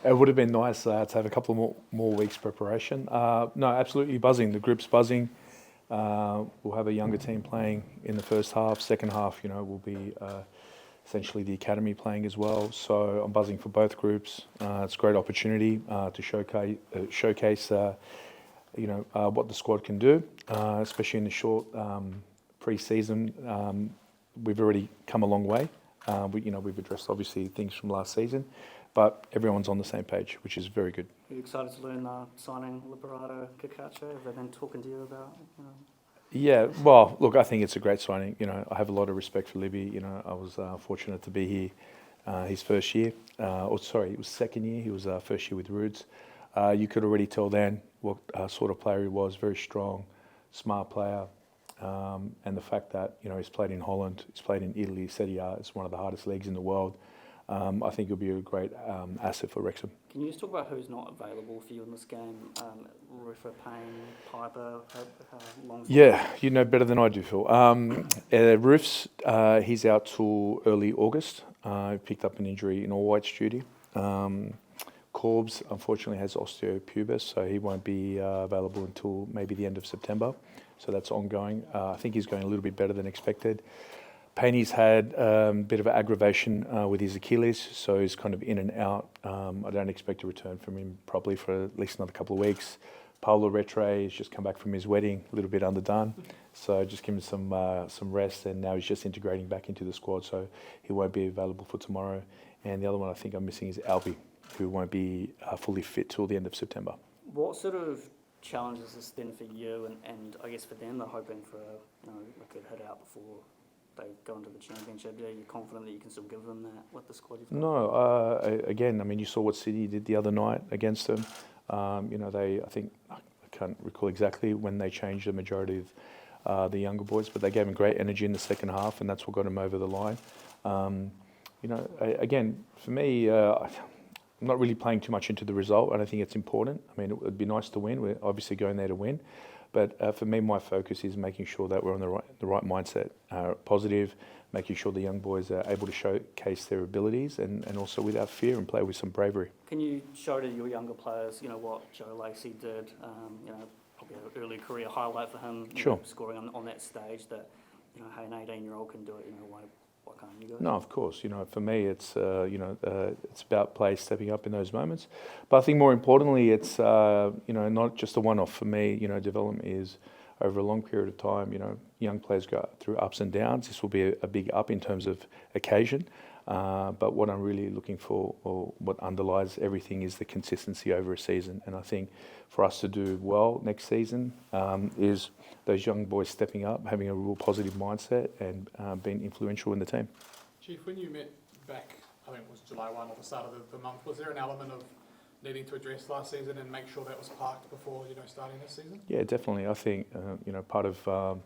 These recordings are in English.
It would have been nice to have a couple of more weeks preparation. No, absolutely buzzing. The group's buzzing. We'll have a younger team playing in the first half. Second half, will be essentially the academy playing as well. So I'm buzzing for both groups. It's a great opportunity to showcase what the squad can do, especially in the short pre-season. We've already come a long way. We've addressed obviously things from last season, but everyone's on the same page, which is very good. Are you excited to learn signing Liberato Cacace? Have they been talking to you about? Yeah, well, look, I think it's a great signing. I have a lot of respect for Libby. I was fortunate to be here his first year. It was second year. He was first year with Roots. You could already tell then what sort of player he was. Very strong, smart player. And the fact that he's played in Holland, he's played in Italy, Serie A, it's one of the hardest leagues in the world. I think he'll be a great asset for Wrexham. Can you just talk about who's not available for you in this game? Ruffer, Payne, Piper, Long? Yeah, you know better than I do, Phil. Roofs, he's out till early August. He picked up an injury in all-whites duty. Corbs, unfortunately, has osteopubis, so he won't be available until maybe the end of September. So that's ongoing. I think he's going a little bit better than expected. Payne's had a bit of aggravation with his Achilles, so he's kind of in and out. I don't expect a return from him probably for at least another couple of weeks. Paulo Retre has just come back from his wedding, a little bit underdone. So just give him some rest, and now he's just integrating back into the squad, so he won't be available for tomorrow. And the other one I think I'm missing is Albie, who won't be fully fit till the end of September. What sort of challenge is this then for you and I guess for them? They're hoping for a record hit out before they go into the championship. Are you confident that you can still give them that with the squad you've got? No, again, I mean, you saw what City did the other night against them. I think, I can't recall exactly when they changed the majority of the younger boys, but they gave them great energy in the second half, and that's what got them over the line. Again, for me, I'm not really playing too much into the result. I don't think it's important. I mean, it would be nice to win. We're obviously going there to win. But for me, my focus is making sure that we're on the right mindset, positive, making sure the young boys are able to showcase their abilities and also without fear and play with some bravery. Can you show to your younger players, what Joe Lacey did, probably an early career highlight for him, Sure. Scoring on that stage that, hey, an 18-year-old can do it, why can't you do it? No, of course. For me, it's it's about players stepping up in those moments. But I think more importantly, it's not just a one-off for me. Development is over a long period of time. Young players go through ups and downs. This will be a big up in terms of occasion. But what I'm really looking for, or what underlies everything, is the consistency over a season. And I think for us to do well next season is those young boys stepping up, having a real positive mindset, and being influential in the team. Chief, when you met back, I think it was July 1 or the start of the month, was there an element of needing to address last season and make sure that was parked before starting this season? Yeah, definitely. I think part of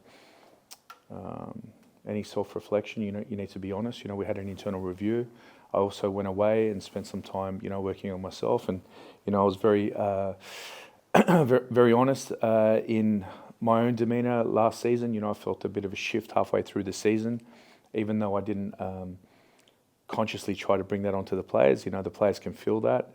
any self-reflection, you need to be honest. We had an internal review. I also went away and spent some time, working on myself, and I was very, very honest in my own demeanour last season. I felt a bit of a shift halfway through the season, even though I didn't consciously try to bring that onto the players. The players can feel that.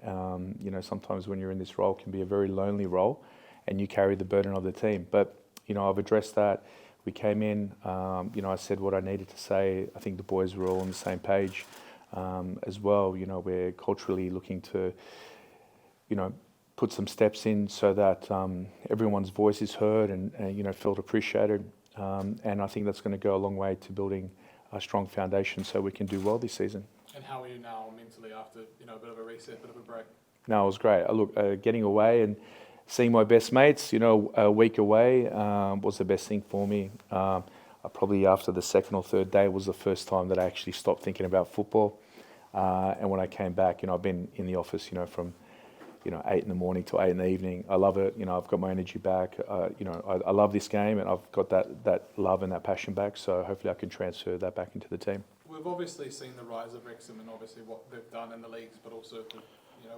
Sometimes when you're in this role, it can be a very lonely role, and you carry the burden of the team. But I've addressed that. We came in, I said what I needed to say. I think the boys were all on the same page as well. We're culturally looking to, put some steps in so that everyone's voice is heard and felt appreciated. And I think that's going to go a long way to building a strong foundation so we can do well this season. And how are you now mentally after a bit of a reset, a bit of a break? No, it was great. Getting away and seeing my best mates, a week away was the best thing for me. Probably after the second or third day was the first time that I actually stopped thinking about football. And when I came back, I've been in the office, from 8 in the morning to 8 in the evening. I love it. I've got my energy back. I love this game, and I've got that love and that passion back. So hopefully I can transfer that back into the team. We've obviously seen the rise of Wrexham and obviously what they've done in the leagues, but also,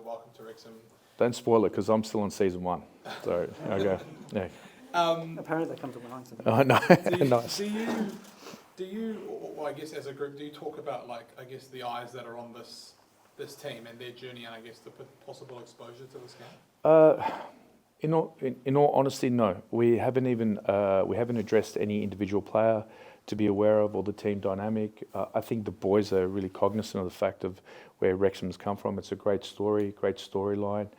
welcome to Wrexham. Don't spoil it, because I'm still on season 1. So okay. Yeah. Apparently they come to Wellington. Oh no. Nice. Do you, or I guess as a group, do you talk about the eyes that are on this this team and their journey and I guess the possible exposure to this game? In all honesty, no. We haven't addressed any individual player to be aware of or the team dynamic. I think the boys are really cognizant of the fact of where Wrexham's come from. It's a great story, great storyline.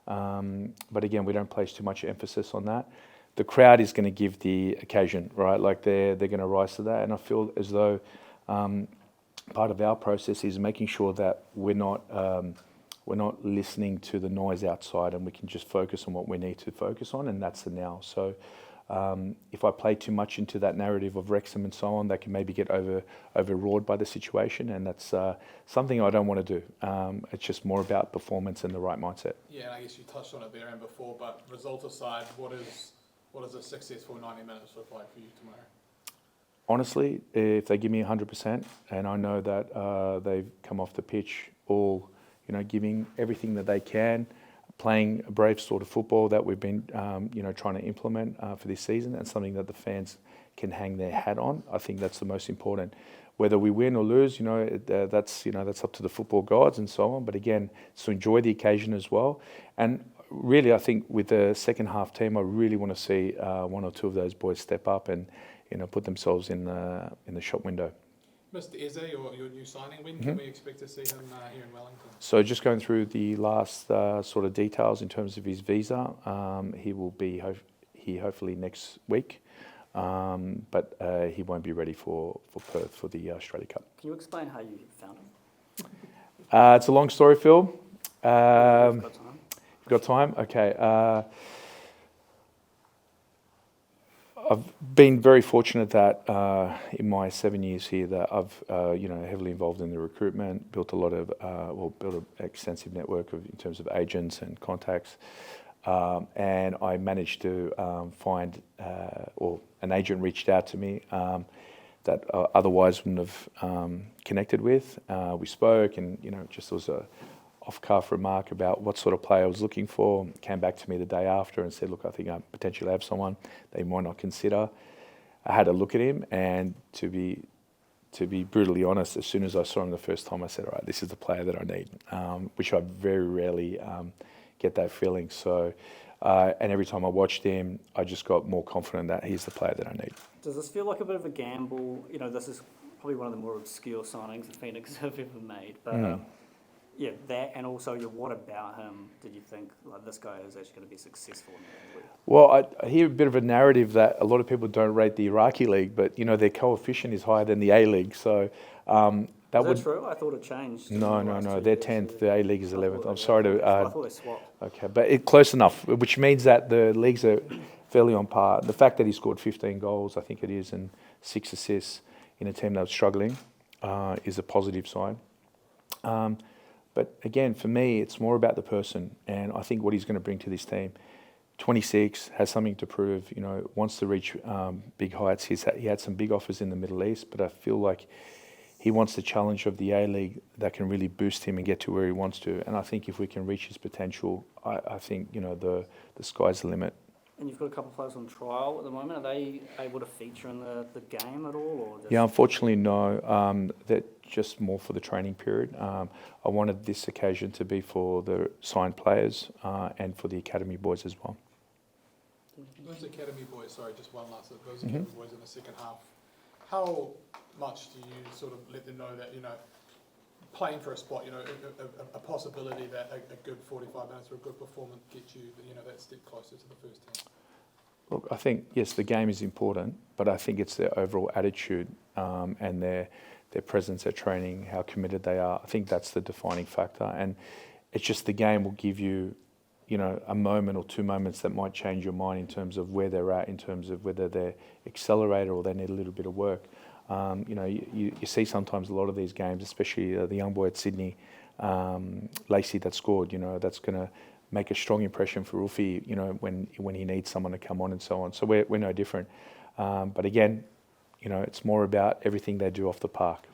But again, we don't place too much emphasis on that. The crowd is going to give the occasion, right? Like they're going to rise to that. And I feel as though part of our process is making sure that we're not listening to the noise outside, and we can just focus on what we need to focus on, and that's the now. So if I play too much into that narrative of Wrexham and so on, they can maybe get overawed by the situation, and that's something I don't want to do. It's just more about performance and the right mindset. Yeah, and I guess you touched on it there and before, but result aside, what does a successful 90 minutes look like for you tomorrow? Honestly, if they give me 100%, and I know that they've come off the pitch all, giving everything that they can, playing a brave sort of football that we've been, trying to implement for this season, and something that the fans can hang their hat on. I think that's the most important. Whether we win or lose, that's up to the football gods and so on. But again, to enjoy the occasion as well. And really, I think with the second half team, I really want to see one or two of those boys step up and put themselves in the shop window. Mr. Eze, your new signing, when can we expect to see him here in Wellington? So just going through the last sort of details in terms of his visa, he will be here hopefully next week, but he won't be ready for Perth for the Australia Cup. Can you explain how you found him? It's a long story, Phil. You've got time. You've got time? Okay. I've been very fortunate that in my 7 years here that I've heavily involved in the recruitment, built an extensive network in terms of agents and contacts, and I managed to find or an agent reached out to me that otherwise wouldn't have connected with. We spoke, and just was a off-cuff remark about what sort of player I was looking for. Came back to me the day after and said, look, I think I potentially have someone they might not consider. I had a look at him, and to be brutally honest, as soon as I saw him the first time, I said, all right, this is the player that I need, which I very rarely get that feeling. So, and every time I watched him, I just got more confident that he's the player that I need. Does this feel like a bit of a gamble? This is probably one of the more obscure signings the Phoenix have ever made, but yeah, that, and also what about him did you think this guy is actually going to be successful in the league? Well, I hear a bit of a narrative that a lot of people don't rate the Iraqi league, but their coefficient is higher than the A-League, so Is that true? I thought it changed. No. They're 10th. The A-League is 11th. I'm sorry to. I thought they swapped. Okay, but close enough, which means that the leagues are fairly on par. The fact that he scored 15 goals, I think it is, and 6 assists in a team that was struggling is a positive sign. But again, for me, it's more about the person, and I think what he's going to bring to this team. 26, has something to prove, wants to reach big heights. He had some big offers in the Middle East, but I feel like he wants the challenge of the A-League that can really boost him and get to where he wants to. And I think if we can reach his potential, I think, the sky's the limit. And you've got a couple of players on trial at the moment. Are they able to feature in the game at all? Or just... Yeah, unfortunately, no. They're just more for the training period. I wanted this occasion to be for the signed players and for the academy boys as well. Those academy boys, sorry, just one last. Those academy boys in the second half, how much do you sort of let them know that, playing for a spot, a possibility that a good 45 minutes or a good performance gets you, that step closer to the first team? Look, I think, yes, the game is important, but I think it's their overall attitude and their presence at training, how committed they are. I think that's the defining factor. And it's just the game will give you, a moment or two moments that might change your mind in terms of where they're at, in terms of whether they're accelerated or they need a little bit of work. You see sometimes a lot of these games, especially the young boy at Sydney, Lacey that scored, that's going to make a strong impression for Ufi, when he needs someone to come on and so on. So we're no different. But again, it's more about everything they do off the park.